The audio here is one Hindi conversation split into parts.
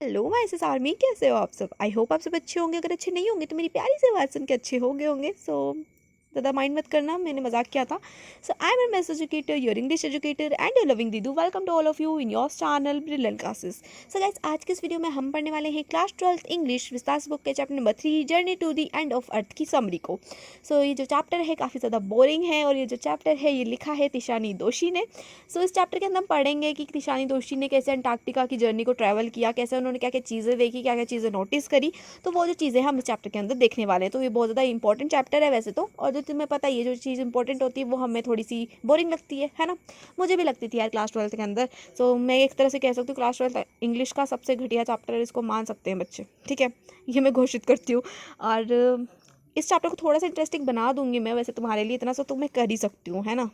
हेलो माय सिस आर्मी, कैसे हो आप सब। आई होप आप सब अच्छे होंगे। अगर अच्छे नहीं होंगे तो मेरी प्यारी सी आवाज़ सुन के अच्छे हो गए होंगे। ज़्यादा माइंड मत करना, मैंने मजाक किया था। So I am maths educator, your English educator and your loving दीदू। Welcome to all of you in your channel brilliant classes. So guys, आज के इस वीडियो में हम पढ़ने वाले हैं class 12th English Vistaar book के chapter number 3 journey to the end of earth की समरी को। ये जो चैप्टर है काफ़ी ज़्यादा बोरिंग है और ये जो चैप्टर है ये लिखा है तिशानी दोशी ने। इस चैप्टर के अंदर हम पढ़ेंगे कि तिशानी दोशी ने कैसे अंटार्कटिका की जर्नी को ट्रैवल किया, कैसे उन्होंने क्या क्या चीज़ें देखी, क्या क्या चीज़ें नोटिस करी। तो वो जो चीज़ें हम इस चैप्टर के अंदर देखने वाले हैं। तो ये बहुत ज़्यादा इंपॉर्टेंट चैप्टर है वैसे तो, और जो तुम्हें पता ही है जो चीज़ इंपॉर्टेंट होती है वो हमें थोड़ी सी बोरिंग लगती है ना। मुझे भी लगती थी यार क्लास 12th के अंदर। मैं एक तरह से कह सकती हूँ क्लास 12th इंग्लिश का सबसे घटिया चैप्टर, इसको मान सकते हैं बच्चे, ठीक है, ये मैं घोषित करती हूँ। और इस चैप्टर को थोड़ा सा इंटरेस्टिंग बना दूंगी मैं वैसे तुम्हारे लिए, इतना सा तो मैं कर ही सकती हूँ, है ना।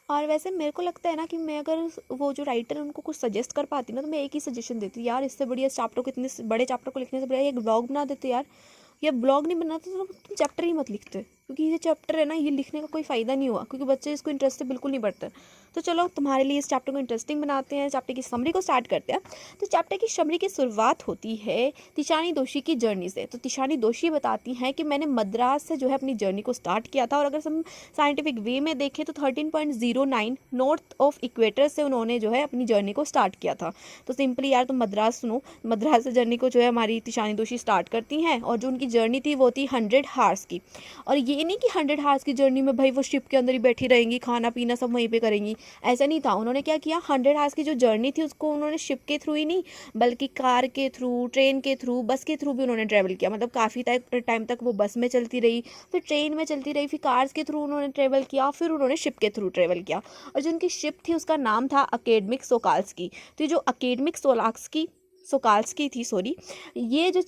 और वैसे मेरे को लगता है ना कि मैं अगर वो जो राइटर है उनको कुछ सजेस्ट कर पाती ना तो मैं एक ही सजेशन देती यार, इससे बढ़िया इस चैप्टर को, इतने बड़े चैप्टर को लिखने से बढ़िया एक ब्लॉग बना देते यार। या ब्लॉग नहीं बनाते तो तुम चैप्टर ही मत लिखते, क्योंकि ये चैप्टर है ना ये लिखने का कोई फ़ायदा नहीं हुआ, क्योंकि बच्चे इसको इंटरेस्ट से बिल्कुल नहीं पढ़ते। तो चलो तुम्हारे लिए इस चैप्टर को इंटरेस्टिंग बनाते हैं, चैप्टर की समरी को स्टार्ट करते हैं। तो चैप्टर की समरी की शुरुआत होती है तिशानी दोशी की जर्नी से। तो तिशानी दोशी बताती हैं कि मैंने मद्रास से जो है अपनी जर्नी को स्टार्ट किया था, और अगर हम साइंटिफिक वे में देखें तो 13.09 नॉर्थ ऑफ इक्वेटर से उन्होंने जो है अपनी जर्नी को स्टार्ट किया था। तो सिंपली यार तुम मद्रास सुनो, मद्रास से जर्नी को जो है हमारी तिशानी दोशी स्टार्ट करती हैं, और जो उनकी जर्नी थी वो थी 100 हार्स की। और ये नहीं कि 100 हार्स की जर्नी में भाई वो शिप के अंदर ही बैठी रहेंगी, खाना पीना सब वहीं पे करेंगी, ऐसा नहीं था। उन्होंने क्या किया, 100 हार्स की जो जर्नी थी उसको उन्होंने शिप के थ्रू ही नहीं बल्कि कार के थ्रू, ट्रेन के थ्रू, बस के थ्रू भी उन्होंने ट्रैवल किया। मतलब काफ़ी टाइम तक वो बस में चलती रही, फिर ट्रेन में चलती रही, फिर कार्स के थ्रू उन्होंने ट्रैवल किया, फिर उन्होंने शिप के थ्रू ट्रैवल किया। और जो उनकी शिप थी उसका नाम था अकेडमिक सोकाल्स्की। तो ये जो अकेडमिक सोकाल्स्की थी, सॉरी, ये जो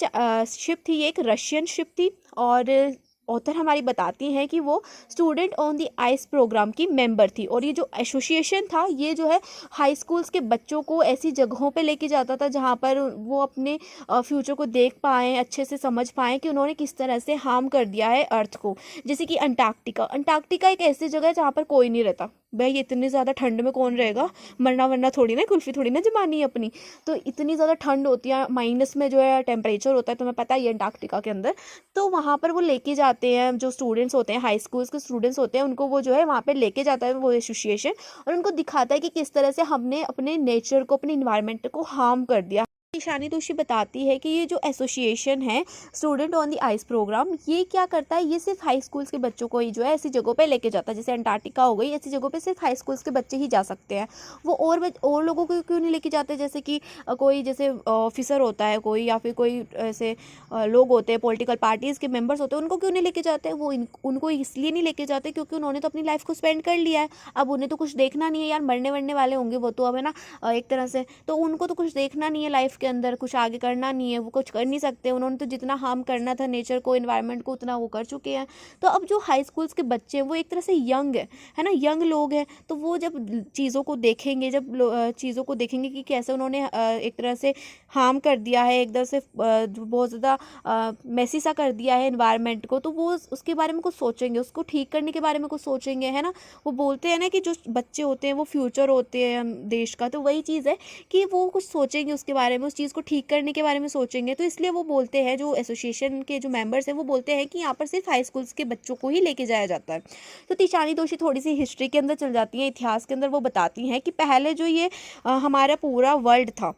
शिप थी ये एक रशियन शिप थी। और ऑथर हमारी बताती हैं कि वो student on the ice program की मेंबर थी। और ये जो एसोसिएशन था ये जो है हाई स्कूल्स के बच्चों को ऐसी जगहों पे लेके जाता था जहाँ पर वो अपने फ्यूचर को देख पाएँ, अच्छे से समझ पाएँ कि उन्होंने किस तरह से हार्म कर दिया है अर्थ को। जैसे कि अंटार्कटिका एक ऐसी जगह है जहाँ पर कोई नहीं रहता। भाई इतनी ज़्यादा ठंड में कौन रहेगा, मरना वरना थोड़ी ना, कुल्फी थोड़ी ना जमानी है अपनी। तो इतनी ज़्यादा ठंड होती है, माइनस में जो है टेम्परेचर होता है, तुम्हें पता ही है अंटार्कटिका के अंदर। तो वहाँ पर वो लेके जाते हैं, जो स्टूडेंट्स होते हैं, हाई स्कूल्स के स्टूडेंट्स होते हैं, उनको वो जो है वहाँ पे लेके जाता है वो एसोसिएशन, और उनको दिखाता है कि किस तरह से हमने अपने नेचर को, अपने इन्वायरमेंट को हार्म कर दिया। ईशानी दोषी बताती है कि ये जो एसोसिएशन है student on the ice program, ये क्या करता है, ये सिर्फ हाई स्कूल्स के बच्चों को ही जो है ऐसी जगहों पे लेके जाता है। जैसे अंटार्कटिका हो गई, ऐसी जगहों पे सिर्फ हाई स्कूल्स के बच्चे ही जा सकते हैं। वो और लोगों को क्यों नहीं लेके जाते, जैसे कि कोई जैसे ऑफिसर होता है कोई, या फिर कोई ऐसे लोग होते हैं, पॉलिटिकल पार्टीज़ के मेम्बर्स होते हैं, उनको क्यों नहीं लेके जाते। उनको इसलिए नहीं लेके जाते क्योंकि उन्होंने तो अपनी लाइफ को स्पेंड कर लिया है। अब उन्हें तो कुछ देखना नहीं है यार, मरने वरने वाले होंगे वो तो, अब है ना, एक तरह से तो उनको तो कुछ देखना नहीं है लाइफ के अंदर, कुछ आगे करना नहीं है, वो कुछ कर नहीं सकते। उन्होंने तो जितना हार्म करना था नेचर को, इन्वायरमेंट को, उतना वो कर चुके हैं। तो अब जो हाई स्कूल्स के बच्चे हैं वो एक तरह से यंग है ना, यंग लोग हैं। तो वो जब चीज़ों को देखेंगे, चीज़ों को देखेंगे कि कैसे उन्होंने एक तरह से हार्म कर दिया है, एक तरह से बहुत ज़्यादा मैसी सा कर दिया है इन्वायरमेंट को, तो वो उसके बारे में कुछ सोचेंगे, उसको ठीक करने के बारे में कुछ सोचेंगे, है ना। वो बोलते हैं ना कि जो बच्चे होते हैं वो फ्यूचर होते हैं देश का, तो वही चीज़ है कि वो कुछ सोचेंगे उसके बारे में, उस चीज़ को ठीक करने के बारे में सोचेंगे। तो इसलिए वो बोलते हैं, जो एसोसिएशन के जो मेंबर्स हैं वो बोलते हैं कि यहाँ पर सिर्फ हाई स्कूल्स के बच्चों को ही लेके जाया जाता है। तो तिशानी दोषी थोड़ी सी हिस्ट्री के अंदर चल जाती हैं, इतिहास के अंदर। वो बताती हैं कि पहले जो ये हमारा पूरा वर्ल्ड था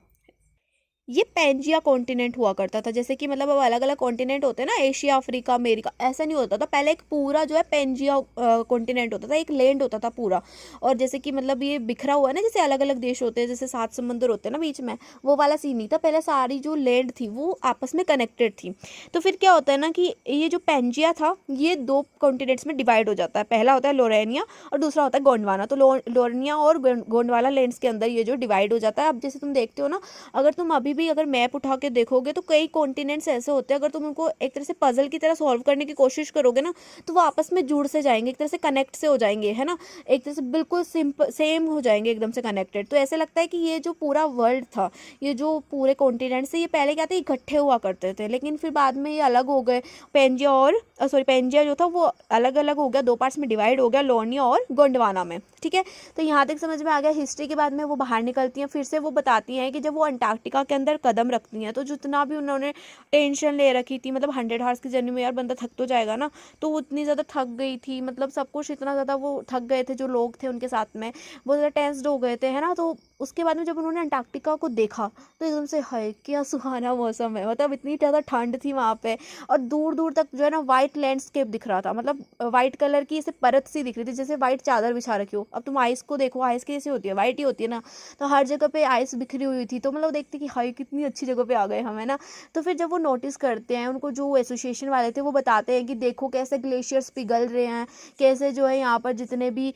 ये पेंजिया कॉन्टिनेंट हुआ करता था। जैसे कि मतलब अब अलग अलग कॉन्टिनेंट होते हैं ना, एशिया, अफ्रीका, अमेरिका, ऐसा नहीं होता था पहले। एक पूरा जो है पेंजिया कॉन्टिनेंट होता था, एक लैंड होता था पूरा। और जैसे कि मतलब ये बिखरा हुआ है ना, जैसे अलग अलग देश होते हैं, जैसे 7 समंदर होते हैं ना बीच में, वो वाला सीन नहीं था पहले। सारी जो लैंड थी वो आपस में कनेक्टेड थी। तो फिर क्या होता है ना कि ये जो पेंजिया था ये 2 कॉन्टिनेंट्स में डिवाइड हो जाता है। पहला होता है लोरेनिया और दूसरा होता है गोंडवाना। तो लोरेनिया और गोंडवाना लैंड्स के अंदर ये जो डिवाइड हो जाता है। अब जैसे तुम देखते हो ना, अगर तुम अभी भी अगर मैप उठा के देखोगे तो कई कॉन्टिनेंट्स ऐसे होते हैं, अगर तुम उनको एक तरह से पजल की तरह सॉल्व करने की कोशिश करोगे ना तो वो आपस में जुड़ से जाएंगे, एक तरह से कनेक्ट से हो जाएंगे, है ना, एक तरह से बिल्कुल सिंपल सेम हो जाएंगे, एकदम से कनेक्टेड। तो ऐसे लगता है कि ये जो पूरा वर्ल्ड था, ये जो पूरे कॉन्टिनेंट्स थे, ये पहले क्या थे, इकट्ठे हुआ करते थे, लेकिन फिर बाद में ये अलग हो गए। पेंजिया जो था वो अलग अलग हो गया, 2 पार्ट्स में डिवाइड हो गया, लोनिया और गोंडवाना में, ठीक है। तो यहाँ तक समझ में आ गया। हिस्ट्री के बाद में वो बाहर निकलती हैं, फिर से वो बताती हैं कि जब वो अंटार्कटिका के अंदर कदम रखती हैं। तो जितना भी उन्होंने टेंशन ले रखी थी, मतलब 100 आवर्स की जर्नी में यार बंदा थक तो जाएगा ना, तो वो इतनी ज़्यादा थक गई थी, मतलब सब कुछ इतना ज़्यादा वो थक गए थे, जो लोग थे उनके साथ में वो ज़्यादा टेंस्ड हो गए थे, है ना। तो उसके बाद में जब उन्होंने अंटार्कटिका को देखा तो एकदम से हाय क्या सुहाना मौसम है, मतलब इतनी ज़्यादा ठंड थी वहाँ पे, और दूर दूर तक जो है ना वाइट लैंडस्केप दिख रहा था, मतलब वाइट कलर की ऐसे परत सी दिख रही थी, जैसे वाइट चादर बिछा रखी हो। अब तुम आइस को देखो, आइस कैसी होती है, वाइट ही होती है ना, तो हर जगह पे आइस बिखरी हुई थी। तो मतलब देखते कि हाय कितनी अच्छी जगह पे आ गए हम, है ना। तो फिर जब वो नोटिस करते हैं, उनको जो एसोसिएशन वाले थे वो बताते हैं कि देखो कैसे ग्लेशियर्स पिघल रहे हैं, कैसे जो है यहाँ पर जितने भी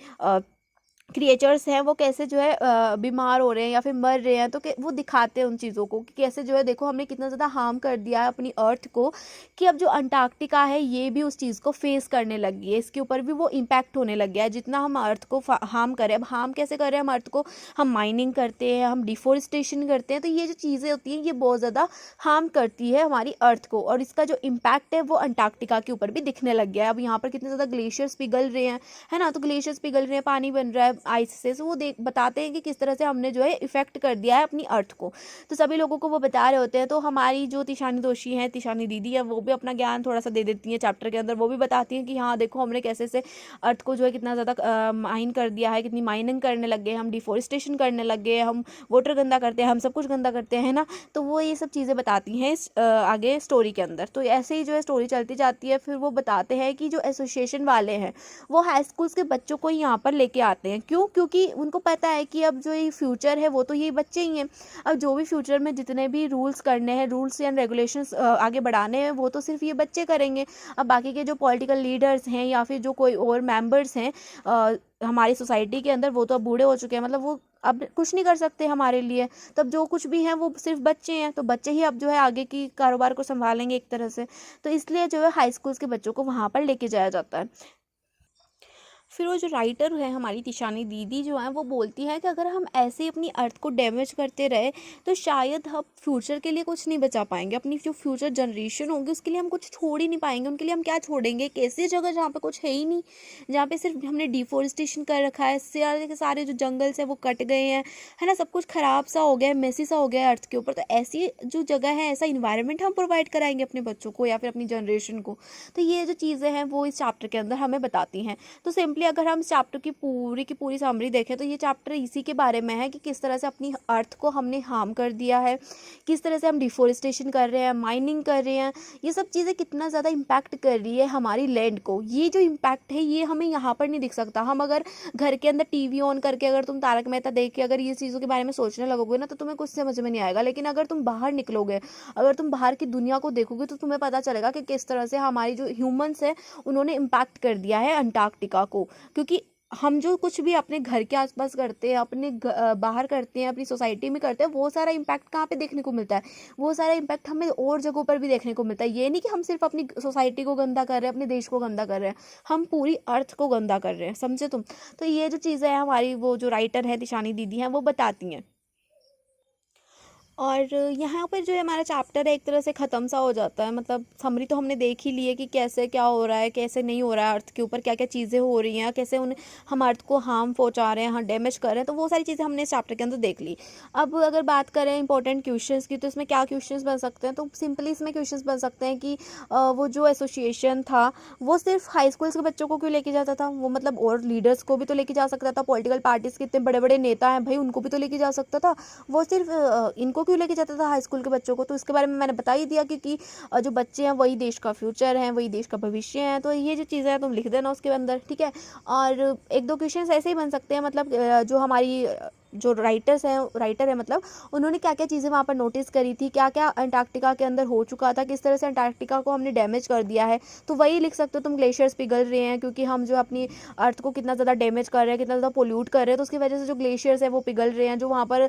क्रिएचर्स हैं वो कैसे जो है बीमार हो रहे हैं या फिर मर रहे हैं। तो वो दिखाते हैं उन चीज़ों को कि कैसे जो है देखो हमने कितना ज़्यादा हार्म कर दिया है अपनी अर्थ को, कि अब जो अंटार्कटिका है ये भी उस चीज़ को फेस करने लगी है, इसके ऊपर भी वो इम्पैक्ट होने लग गया है। जितना हम अर्थ को हार्म करें, अब हार्म कैसे कर रहे हैं हम अर्थ को, हम माइनिंग करते हैं, हम डिफोरेस्टेशन करते हैं, तो ये जो चीज़ें होती हैं ये बहुत ज़्यादा हार्म करती है हमारी अर्थ को, और इसका जो इम्पैक्ट है वो अंटार्कटिका के ऊपर भी दिखने लग गया है। अब यहाँ पर कितने ज़्यादा ग्लेशियर्स पिघल रहे हैं, है ना, तो ग्लेशियर्स पिघल रहे हैं, पानी बन रहा है आइस से, तो वो बताते हैं कि किस तरह से हमने जो है इफेक्ट कर दिया है अपनी अर्थ को। तो सभी लोगों को वो बता रहे होते हैं। तो हमारी जो तिशानी दोषी हैं, तिशानी दीदी है, वो भी अपना ज्ञान थोड़ा सा दे देती हैं चैप्टर के अंदर। वो भी बताती हैं कि हाँ देखो हमने कैसे से अर्थ को जो है कितना ज़्यादा माइन कर दिया है, कितनी माइनिंग करने लग गए, हम डिफोरेस्टेशन करने लग गए, हम वाटर गंदा करते हैं, हम सब कुछ गंदा करते हैं ना। तो वो ये सब चीज़ें बताती हैं आगे स्टोरी के अंदर। तो ऐसे ही जो है स्टोरी चलती जाती है। फिर वो बताते हैं कि जो एसोसिएशन वाले हैं वो हाई स्कूल्स के बच्चों को यहाँ पर लेके आते हैं। क्यों? क्योंकि उनको पता है कि अब जो ये फ्यूचर है वो तो ये बच्चे ही हैं। अब जो भी फ्यूचर में जितने भी रूल्स करने हैं, रूल्स एंड रेगुलेशंस आगे बढ़ाने हैं, वो तो सिर्फ ये बच्चे करेंगे। अब बाकी के जो पॉलिटिकल लीडर्स हैं या फिर जो कोई और मेंबर्स हैं हमारी सोसाइटी के अंदर, वो तो अब बूढ़े हो चुके हैं, मतलब वो अब कुछ नहीं कर सकते हमारे लिए। तब जो कुछ भी हैं वो सिर्फ बच्चे हैं, तो बच्चे ही अब जो है आगे की कारोबार को संभालेंगे एक तरह से। तो इसलिए जो है हाई स्कूल्स के बच्चों को वहाँ पर लेके जाया जाता है। फिर वो जो राइटर है हमारी तिशानी दीदी जो है वो बोलती है कि अगर हम ऐसे ही अपनी अर्थ को डैमेज करते रहे तो शायद हम फ्यूचर के लिए कुछ नहीं बचा पाएंगे। अपनी जो फ्यूचर जनरेशन होगी उसके लिए हम कुछ छोड़ ही नहीं पाएंगे। उनके लिए हम क्या छोड़ेंगे? एक ऐसी जगह जहाँ पे कुछ है ही नहीं, जहाँ पे सिर्फ हमने डिफोरेस्टेशन कर रखा है, सारे के सारे जो जंगल्स है वो कट गए हैं, है ना, सब कुछ खराब सा हो गया है, मेसी सा हो गया है अर्थ के ऊपर। तो ऐसी जो जगह है, ऐसा इन्वायरमेंट हम प्रोवाइड कराएंगे अपने बच्चों को या फिर अपनी जनरेशन को। तो ये जो चीज़ें हैं वो इस चैप्टर के अंदर हमें बताती हैं। तो सिंपली अगर हम चैप्टर की पूरी समरी देखें तो ये चैप्टर इसी के बारे में है कि किस तरह से अपनी अर्थ को हमने हार्म कर दिया है, किस तरह से हम डिफोरेस्टेशन कर रहे हैं, माइनिंग कर रहे हैं, ये सब चीज़ें कितना ज़्यादा इम्पैक्ट कर रही है हमारी लैंड को। ये जो इम्पैक्ट है ये हमें यहाँ पर नहीं दिख सकता। हम अगर घर के अंदर टीवी ऑन करके अगर तुम तारक मेहता देख के अगर ये चीज़ों के बारे में सोचने लगोगे ना तो तुम्हें कुछ समझ में नहीं आएगा। लेकिन अगर तुम बाहर निकलोगे, अगर तुम बाहर की दुनिया को देखोगे तो तुम्हें पता चलेगा कि किस तरह से हमारी जो ह्यूमंस है उन्होंने इम्पैक्ट कर दिया है अंटार्कटिका को। क्योंकि हम जो कुछ भी अपने घर के आसपास करते हैं, अपने बाहर करते हैं, अपनी सोसाइटी में करते हैं, वो सारा इम्पैक्ट कहाँ पे देखने को मिलता है? वो सारा इम्पैक्ट हमें और जगहों पर भी देखने को मिलता है। ये नहीं कि हम सिर्फ अपनी सोसाइटी को गंदा कर रहे हैं, अपने देश को गंदा कर रहे हैं, हम पूरी अर्थ को गंदा कर रहे हैं, समझे तुम? तो ये जो चीज़ें हैं हमारी वो जो राइटर है तिशानी दीदी हैं वो बताती हैं। और यहाँ पर जो है हमारा चैप्टर है एक तरह से ख़त्म सा हो जाता है। मतलब समरी तो हमने देख ही ली है कि कैसे क्या हो रहा है, कैसे नहीं हो रहा है, अर्थ के ऊपर क्या क्या चीज़ें हो रही हैं, कैसे हम अर्थ को हार्म पहुँचा रहे हैं, हाँ डैमेज कर रहे हैं। तो वो सारी चीज़ें हमने इस चैप्टर के अंदर देख ली। अब अगर बात करें इंपॉर्टेंट क्वेश्चंस की तो इसमें क्या क्वेश्चंस बन सकते हैं? तो सिंपली इसमें क्वेश्चंस बन सकते हैं कि वो जो एसोसिएशन था वो सिर्फ हाई स्कूल्स के बच्चों को क्यों लेके जाता था? वो मतलब और लीडर्स को भी तो लेके जा सकता था, पॉलिटिकल पार्टीज़ के इतने बड़े बड़े नेता हैं भाई, उनको भी तो लेके जा सकता था। वो सिर्फ इनको क्यों लेके जाता था हाई स्कूल के बच्चों को? तो इसके बारे में मैंने बता ही दिया, क्योंकि जो बच्चे हैं वही देश का फ्यूचर हैं, वही देश का भविष्य है। तो ये जो चीज़ें हैं तुम लिख देना उसके अंदर, ठीक है। और एक दो क्वेश्चन ऐसे ही बन सकते हैं, मतलब जो हमारी जो राइटर है मतलब उन्होंने क्या क्या चीज़ें वहाँ पर नोटिस करी थी, क्या क्या अंटार्कटिका के अंदर हो चुका था, किस तरह से अंटार्कटिका को हमने डैमेज कर दिया है। तो वही लिख सकते हो तुम, ग्लेशियर्स पिघल रहे हैं क्योंकि हम जो अपनी अर्थ को कितना ज़्यादा डैमेज कर रहे हैं, कितना ज़्यादा पोल्यूट कर रहे हैं, तो उसकी वजह से जो ग्लेशियर्स हैं वो पिघल रहे हैं, जो वहाँ पर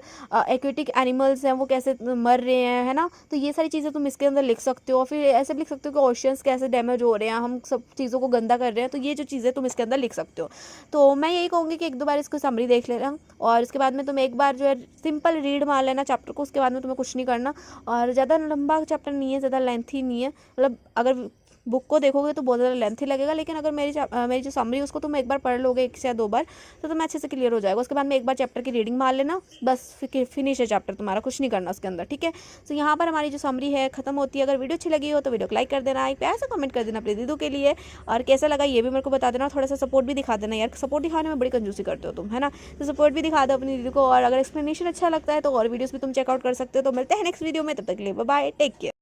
एक्वेटिक एनिमल्स हैं वो कैसे मर रहे हैं, है ना। तो ये सारी चीज़ें तुम इसके अंदर लिख सकते हो। फिर ऐसे भी लिख सकते हो कि ओशियंस कैसे डैमेज हो रहे हैं, हम सब चीज़ों को गंदा कर रहे हैं। तो ये जो चीज़ें तुम इसके अंदर लिख सकते हो। तो मैं यही कहूँगी कि एक दो बार इसको समरी देख लेना और उसके बाद में तुम एक बार जो है सिंपल रीड मार लेना चैप्टर को। उसके बाद में तुम्हें कुछ नहीं करना, और ज़्यादा लंबा चैप्टर नहीं है, ज़्यादा लेंथी नहीं है। मतलब अगर बुक को देखोगे तो बहुत ज़्यादा लेंथी लगेगा, लेकिन अगर मेरी जो समरी है उसको तुम एक बार पढ़ लोगे 1 से या 2 बार तो तुम्हें अच्छे से क्लियर हो जाएगा। उसके बाद में एक बार चैप्टर की रीडिंग मार लेना, बस फिनिश है चैप्टर तुम्हारा, कुछ नहीं करना उसके अंदर, ठीक है। तो यहाँ पर हमारी जो समरी है खत्म होती है। अगर वीडियो अच्छी लगी हो तो वीडियो को लाइक कर देना, एक प्यार सा कमेंट कर देना अपने दीदू के लिए, और कैसा लगा ये भी मेरे को बता देना। थोड़ा सा सपोर्ट भी दिखा देना यार, सपोर्ट दिखाने में बड़ी कंजूसी करते हो तुम, है ना। तो सपोर्ट भी दिखा दो अपनी दीदी को, और अगर एक्सप्लेनेशन अच्छा लगता है तो और वीडियोस भी तुम चेकआउट कर सकते हो। तो मिलते हैं नेक्स्ट वीडियो में, तब तक के लिए बाय बाय, टेक केयर।